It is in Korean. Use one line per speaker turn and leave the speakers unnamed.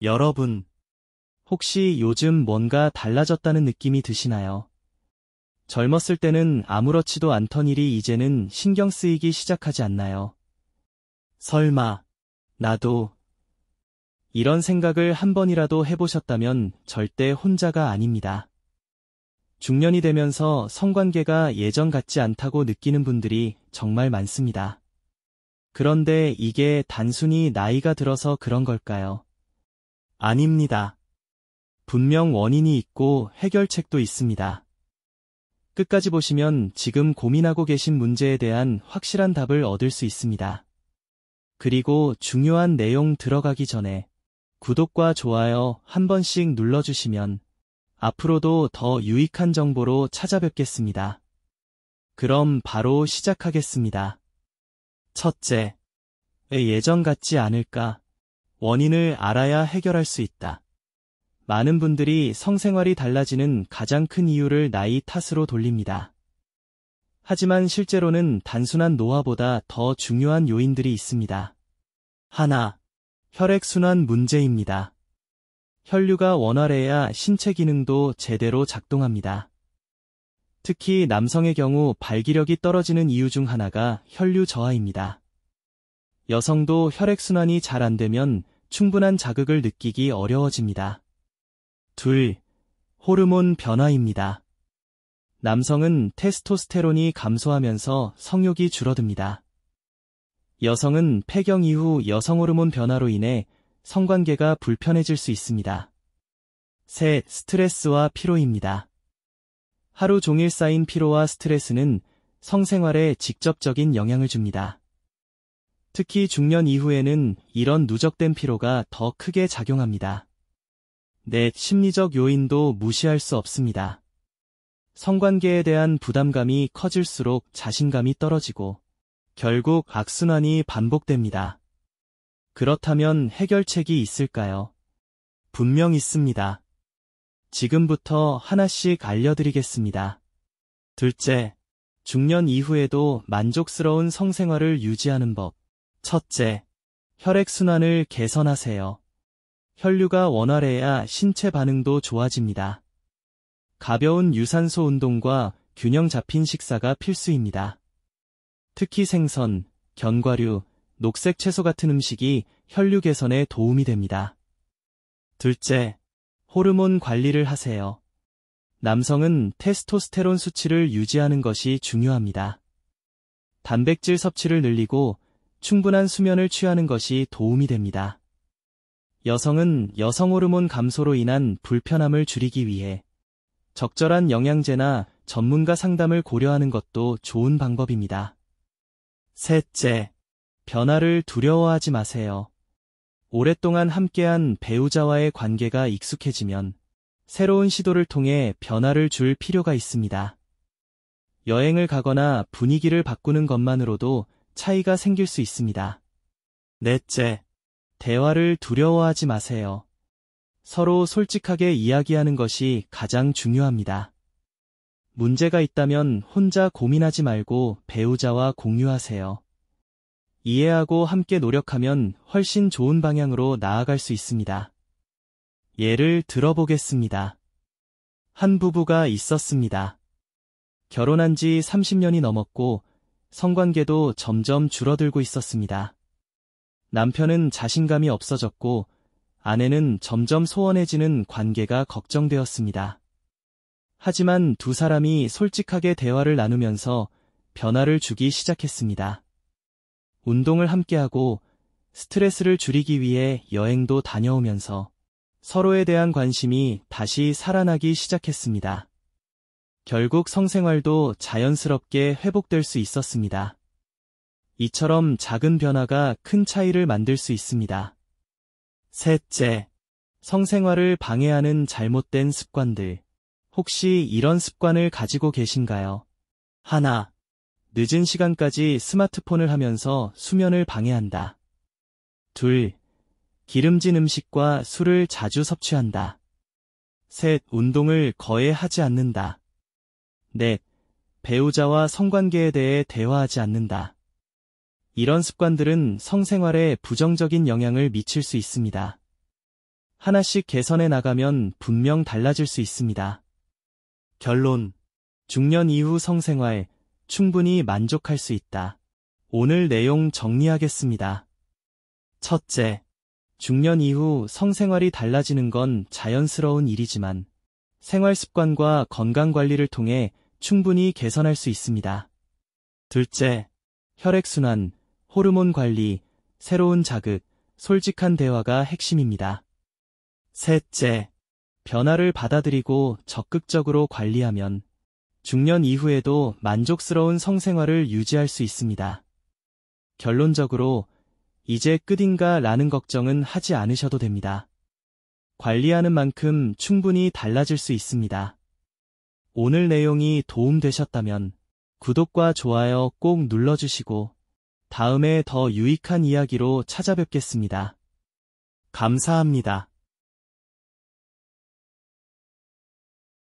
여러분, 혹시 요즘 뭔가 달라졌다는 느낌이 드시나요? 젊었을 때는 아무렇지도 않던 일이 이제는 신경 쓰이기 시작하지 않나요? 설마, 나도 이런 생각을 한 번이라도 해보셨다면 절대 혼자가 아닙니다. 중년이 되면서 성관계가 예전 같지 않다고 느끼는 분들이 정말 많습니다. 그런데 이게 단순히 나이가 들어서 그런 걸까요? 아닙니다. 분명 원인이 있고 해결책도 있습니다. 끝까지 보시면 지금 고민하고 계신 문제에 대한 확실한 답을 얻을 수 있습니다. 그리고 중요한 내용 들어가기 전에 구독과 좋아요 한 번씩 눌러주시면 앞으로도 더 유익한 정보로 찾아뵙겠습니다. 그럼 바로 시작하겠습니다. 첫째, 왜 예전 같지 않을까? 원인을 알아야 해결할 수 있다. 많은 분들이 성생활이 달라지는 가장 큰 이유를 나이 탓으로 돌립니다. 하지만 실제로는 단순한 노화보다 더 중요한 요인들이 있습니다. 하나, 혈액순환 문제입니다. 혈류가 원활해야 신체 기능도 제대로 작동합니다. 특히 남성의 경우 발기력이 떨어지는 이유 중 하나가 혈류 저하입니다. 여성도 혈액순환이 잘 안 되면 충분한 자극을 느끼기 어려워집니다. 둘, 호르몬 변화입니다. 남성은 테스토스테론이 감소하면서 성욕이 줄어듭니다. 여성은 폐경 이후 여성 호르몬 변화로 인해 성관계가 불편해질 수 있습니다. 셋, 스트레스와 피로입니다. 하루 종일 쌓인 피로와 스트레스는 성생활에 직접적인 영향을 줍니다. 특히 중년 이후에는 이런 누적된 피로가 더 크게 작용합니다. 넷, 심리적 요인도 무시할 수 없습니다. 성관계에 대한 부담감이 커질수록 자신감이 떨어지고 결국 악순환이 반복됩니다. 그렇다면 해결책이 있을까요? 분명 있습니다. 지금부터 하나씩 알려드리겠습니다. 둘째, 중년 이후에도 만족스러운 성생활을 유지하는 법. 첫째, 혈액순환을 개선하세요. 혈류가 원활해야 신체 반응도 좋아집니다. 가벼운 유산소 운동과 균형 잡힌 식사가 필수입니다. 특히 생선, 견과류, 녹색 채소 같은 음식이 혈류 개선에 도움이 됩니다. 둘째, 호르몬 관리를 하세요. 남성은 테스토스테론 수치를 유지하는 것이 중요합니다. 단백질 섭취를 늘리고 충분한 수면을 취하는 것이 도움이 됩니다. 여성은 여성 호르몬 감소로 인한 불편함을 줄이기 위해 적절한 영양제나 전문가 상담을 고려하는 것도 좋은 방법입니다. 셋째, 변화를 두려워하지 마세요. 오랫동안 함께한 배우자와의 관계가 익숙해지면 새로운 시도를 통해 변화를 줄 필요가 있습니다. 여행을 가거나 분위기를 바꾸는 것만으로도 차이가 생길 수 있습니다. 넷째, 대화를 두려워하지 마세요. 서로 솔직하게 이야기하는 것이 가장 중요합니다. 문제가 있다면 혼자 고민하지 말고 배우자와 공유하세요. 이해하고 함께 노력하면 훨씬 좋은 방향으로 나아갈 수 있습니다. 예를 들어보겠습니다. 한 부부가 있었습니다. 결혼한 지 30년이 넘었고 성관계도 점점 줄어들고 있었습니다. 남편은 자신감이 없어졌고 아내는 점점 소원해지는 관계가 걱정되었습니다. 하지만 두 사람이 솔직하게 대화를 나누면서 변화를 주기 시작했습니다. 운동을 함께하고 스트레스를 줄이기 위해 여행도 다녀오면서 서로에 대한 관심이 다시 살아나기 시작했습니다. 결국 성생활도 자연스럽게 회복될 수 있었습니다. 이처럼 작은 변화가 큰 차이를 만들 수 있습니다. 셋째, 성생활을 방해하는 잘못된 습관들. 혹시 이런 습관을 가지고 계신가요? 하나, 늦은 시간까지 스마트폰을 하면서 수면을 방해한다. 둘, 기름진 음식과 술을 자주 섭취한다. 셋, 운동을 거의 하지 않는다. 넷, 배우자와 성관계에 대해 대화하지 않는다. 이런 습관들은 성생활에 부정적인 영향을 미칠 수 있습니다. 하나씩 개선해 나가면 분명 달라질 수 있습니다. 결론. 중년 이후 성생활, 충분히 만족할 수 있다. 오늘 내용 정리하겠습니다. 첫째, 중년 이후 성생활이 달라지는 건 자연스러운 일이지만 생활 습관과 건강 관리를 통해 충분히 개선할 수 있습니다. 둘째, 혈액순환, 호르몬 관리, 새로운 자극, 솔직한 대화가 핵심입니다. 셋째, 변화를 받아들이고 적극적으로 관리하면 중년 이후에도 만족스러운 성생활을 유지할 수 있습니다. 결론적으로 이제 끝인가 라는 걱정은 하지 않으셔도 됩니다. 관리하는 만큼 충분히 달라질 수 있습니다. 오늘 내용이 도움되셨다면 구독과 좋아요 꼭 눌러주시고 다음에 더 유익한 이야기로 찾아뵙겠습니다. 감사합니다.